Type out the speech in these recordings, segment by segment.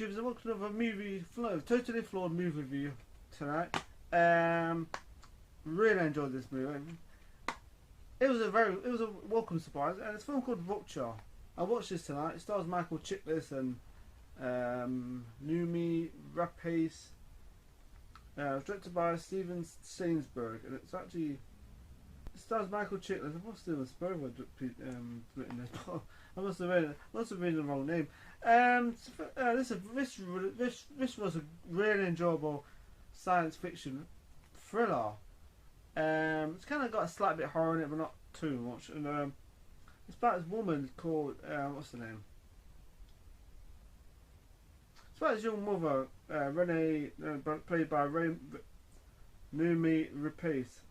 viewers, and welcome to another movie flow, totally flawed movie review tonight. Really enjoyed this movie. It was a welcome surprise, and it's a film called Rupture. I watched this tonight. It stars Michael Chiklis and Noomi Rapace. It was directed by Steven Sainsbury, and it stars Michael Chiklis. I must have written this. I must have read the wrong name. This was a really enjoyable science fiction thriller. It's kind of got a slight bit of horror in it, but not too much. And it's about this woman called what's her name? It's about this young mother, Renee, played by Noomi Rapace.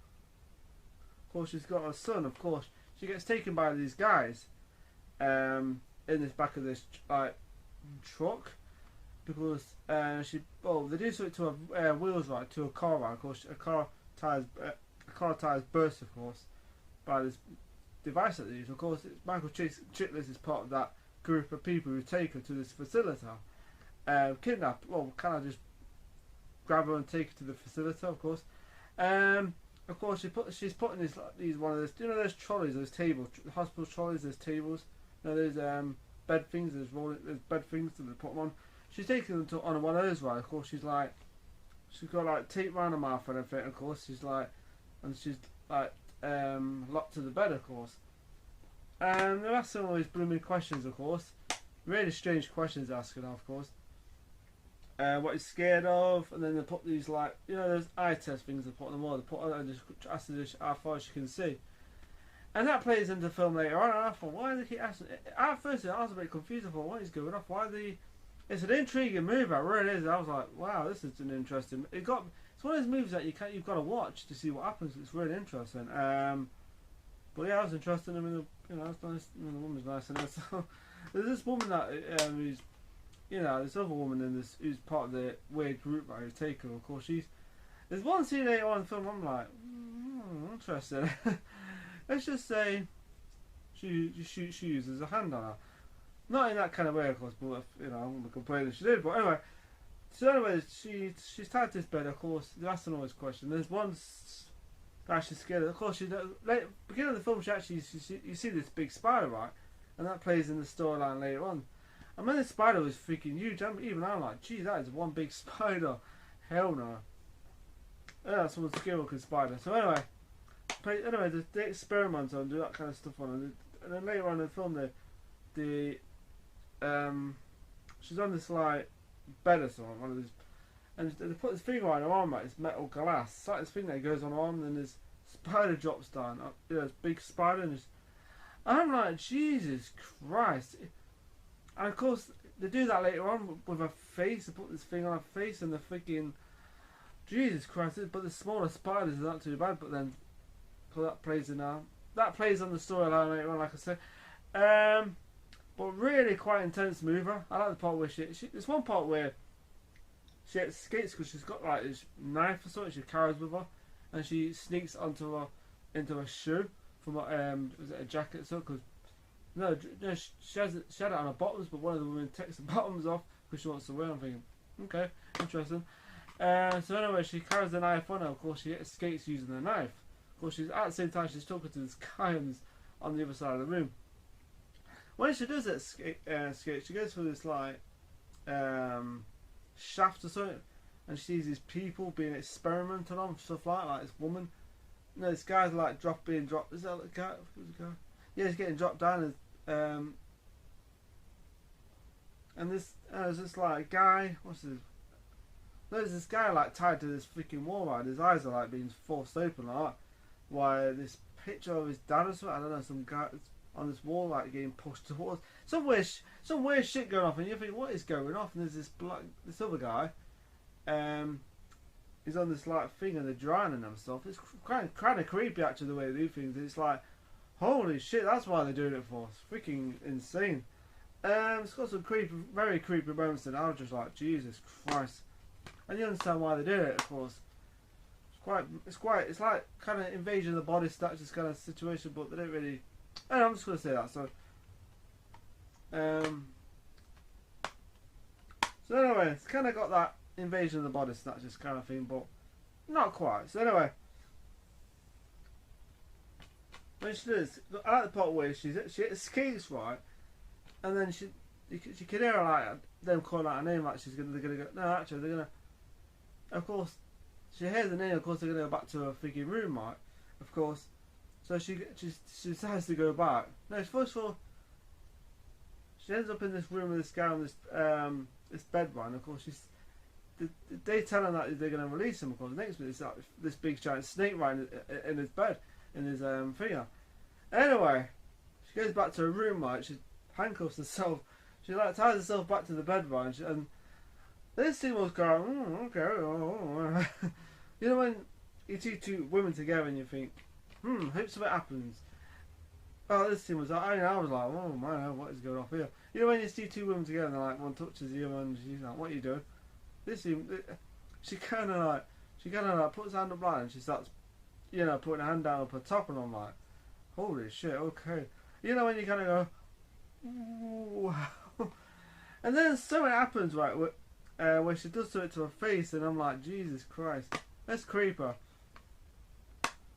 Of course, she's got a son. Of course, she gets taken by these guys in this back of this truck because they do something to her wheels, right, to a car, right. Of course, a car tires burst, of course, by this device that they use. Of course, Michael Chiklis is part of that group of people who take her to this facility, kidnap. Well, kind of just grab her and take her to the facility, of course. Of course, she's putting these one of those, you know, those trolleys, those tables, hospital trolleys, those tables. You know, there's bed things, there's bed things that they put them on. She's taking them on one of those, right? Of course, she's got like tape around her mouth and everything. Of course, she's locked to the bed, of course. And they're asking all these blooming questions, of course. Really strange questions asking her, of course. What he's scared of, and then they put these those eye test things they put on the wall. They put on and just ask her how far she can see. And that plays into the film later on, and I thought, why do they keep asking? At first, I was a bit confused. I thought, what is going on? It's an intriguing movie, it really is. I was like, wow, this is an interesting. It's one of those movies that you've got to watch to see what happens. It's really interesting. But yeah, I was interested. I mean, it's nice. I mean, the woman's nice, and so there's this woman that who's, this other woman in this who's part of the weird group right, who's taken. Of course, there's one scene later on in the film. I'm like, interesting. Let's just say she uses a hand on her. Not in that kind of way, of course, but I'm going to complain if she did. But anyway, she's tied to this bed, of course. They're asking all this question. There's one that she's scared of. Of course, beginning of the film, you see this big spider, right? And that plays in the storyline later on. And when the spider was freaking huge, I'm like, geez, that is one big spider. Hell no. Yeah, someone's scared looking spider. So anyway, they experiment on, do that kind of stuff on, and then later on in the film, she's on this bed or something, one of these, and they put this thing on her arm, right? It's metal glass. It's like this thing that goes on her arm, and then this spider drops down. This big spider, and I'm like, Jesus Christ! And of course, they do that later on with her face. They put this thing on her face, and the freaking Jesus Christ! But the smaller spiders are not too bad. But then, that plays on the storyline later on, like I said. But really quite intense mover. I like the part where there's one part where she escapes because she's got like this knife or something she carries with her, and she sneaks into a shoe from was it a jacket or something? Because she had it on her bottoms, but one of the women takes the bottoms off because she wants to wear them. I'm thinking, okay, interesting. So anyway, she carries the knife on her. Of course, she escapes using the knife. Of course, at the same time she's talking to this guy on the other side of the room. When she does escape, she goes through this shaft or something, and she sees these people being experimented on, stuff like this woman. This guy's being dropped. Is that the guy? Who's the guy? Yeah, he's getting dropped down, and there's this guy. What's his? There's this guy tied to this freaking wall, right? His eyes are being forced open, why this picture of his dad or something. I don't know, some guy on this wall, getting pushed towards some weird shit going off, and you think, what is going off? And there's this other guy, he's on this thing, and they're drowning and stuff. It's kind of creepy actually the way they do things. It's like, holy shit, that's why they're doing it for. It's freaking insane. It's got some very creepy moments, and I was just like, Jesus Christ. And you understand why they do it, of course. It's like kind of invasion of the body snatchers kind of situation, but they don't really. I'm just going to say that. So anyway, it's kind of got that invasion of the body snatchers kind of thing, but not quite. So anyway, when she does, I like the part where she escapes, right, and then she can hear her, like them calling out her name, like they're gonna go. No, actually they're gonna. Of course, she hears the name. Of course, they're gonna go back to her freaking room, right? Of course. So she decides to go back. No, first of all, she ends up in this room with this guy on this bed, right? And of course, they tell her that they're gonna release him. Of course, next minute, it's like this big giant snake right in his bed, in his finger. Anyway, she goes back to her room, right? She handcuffs herself. She like ties herself back to the bed, right? And this scene was going, okay, oh. You know when you see two women together and you think, hope something happens. Oh, this scene was like, I was like, oh man, what is going on here? You know when you see two women together and like one touches the other and she's like, what are you doing? This scene, she kind of like puts her hand up like and she starts, putting her hand down up her top and I'm like, holy shit, okay. You know when you kind of go, wow. And then something happens, right, where she does something to her face and I'm like, Jesus Christ, let's creep her.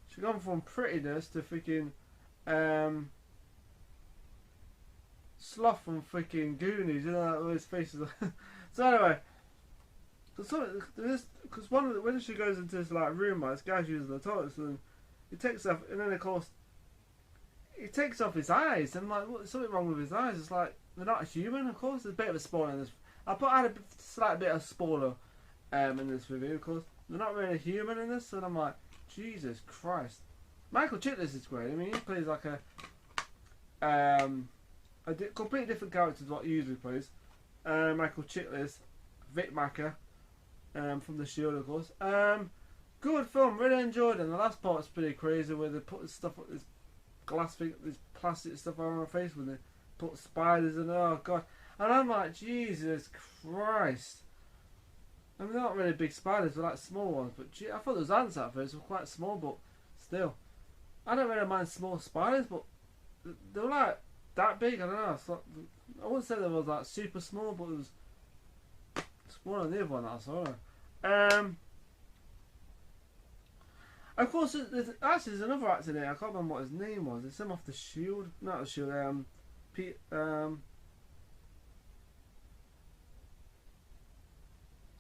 She's gone from prettiness to freaking sloth from freaking Goonies, you know, those faces. So anyway, because when she goes into this like room, like, this guy's using the toilet, so he takes off, and then of course he takes off his eyes, and like, what's something wrong with his eyes? It's like they're not human. Of course, there's a bit of a spoiler in this. I had a slight bit of spoiler in this review. Of course, they're not really human in this, and I'm like, Jesus Christ. Michael Chiklis is great. I mean, he plays like a completely different character to what he usually plays. Michael Chiklis, Vic Macker, from The Shield, of course. Good film, really enjoyed it. And the last part's pretty crazy, where they put stuff, this glass thing, this plastic stuff on her face, when they put spiders in. Oh god! And I'm like, Jesus Christ. I mean, they're not really big spiders, they're like small ones. But gee, I thought those ants at first were quite small, but still. I don't really mind small spiders, but they were like that big. I don't know. Like, I wouldn't say they was like super small, but it was smaller than the other one that I saw. Of course, there's another actor there. I can't remember what his name was. It's him off The Shield, not The Shield.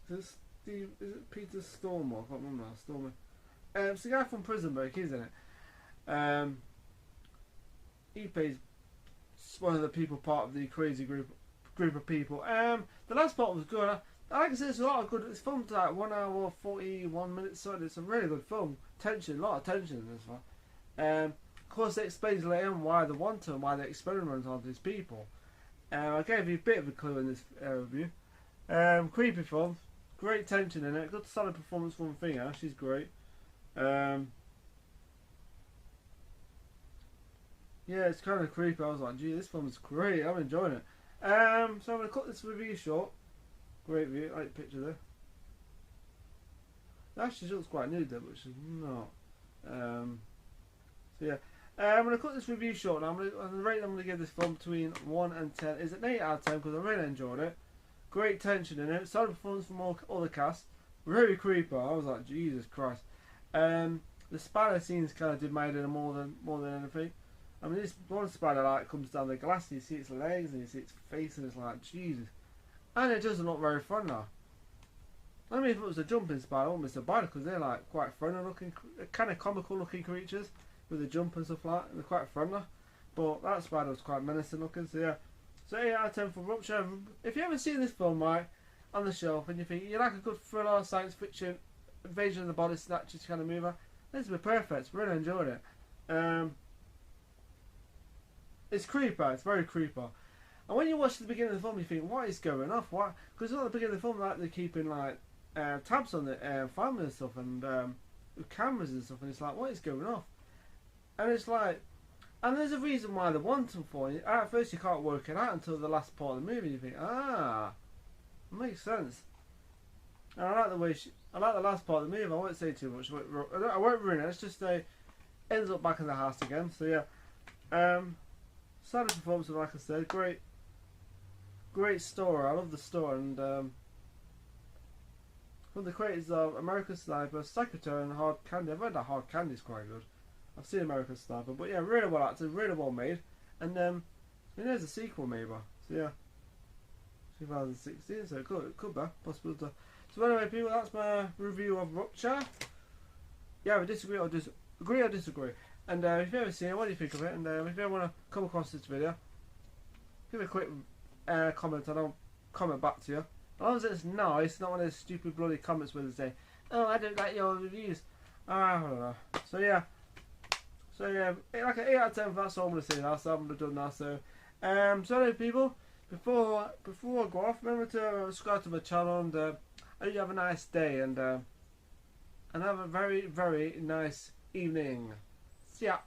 Is it Peter Stormare? I can't remember now. Stormare. It's the guy from Prison Break, isn't it? He plays one of the people part of the crazy group of people. The last part was good. Like I said, it's a lot of good. It's filmed like 1 hour 41 minutes. So it's a really good film. Tension, a lot of tension in this one. Of course, it explains later on why they want to and why they experiment on these people. I gave you a bit of a clue in this review. Creepy film. Great tension in it. Good solid performance from Finger. She's great. Yeah, it's kind of creepy. I was like, gee, this film's great. I'm enjoying it. So I'm going to cut this review short. Great view. I like the picture there. Actually, she looks quite nude there, but she's not. So yeah. I'm going to cut this review short now. I'm going to give this film between 1 and 10. It's an 8 out of 10 because I really enjoyed it. Great tension in it. Solid performance from all the cast. Very creepy. I was like, Jesus Christ. The spider scenes kind of did made it more than anything. I mean, this one spider like comes down the glass and you see its legs and you see its face and it's like, Jesus. And it doesn't look very fun now. I mean, if it was a jumping spider, I wouldn't be so bad because they're like quite friendly looking, kind of comical looking creatures with the jump and stuff like that. And they're quite friendly. But that spider was quite menacing looking, so yeah. So 8 out of 10 for Rupture. If you haven't seen this film, right, on the shelf and you think you like a good thriller, science fiction, invasion of the body snatchers kind of movie, this would be perfect. Really enjoyed it. It's creepy. It's very creepy. And when you watch the beginning of the film, you think, what is going off? Why? Because at the beginning of the film, like, they're keeping like tabs on the family and stuff, and with cameras and stuff, and it's like, what is going off? And it's like, and there's a reason why they want them for. At first, you can't work it out until the last part of the movie. You think, it makes sense. And I like the way I like the last part of the movie. I won't say too much. I won't ruin it. It's just ends up back in the house again. So yeah. Solid performance, like I said, great great story. I love the story, and from the creators of American Sniper, Secretary, and Hard Candy. I've read that Hard Candy's quite good. I've seen American Sniper, but yeah, really well acted, really well made, and there's a sequel maybe. So yeah, 2016. So it could be possibility. So anyway, people, that's my review of Rupture. Yeah, we disagree or disagree. And if you ever seen it, what do you think of it? And if you ever want to come across this video, give a quick comment and I'll comment back to you. As long as it's nice, not one of those stupid bloody comments where they say, "Oh, I don't like your reviews." I don't know. So yeah, like an 8 out of 10. That's all I'm gonna say now. So I'm done now. So anyway, people, before I go off, remember to subscribe to my channel, and I hope you have a nice day, and have a very, very nice evening. See ya.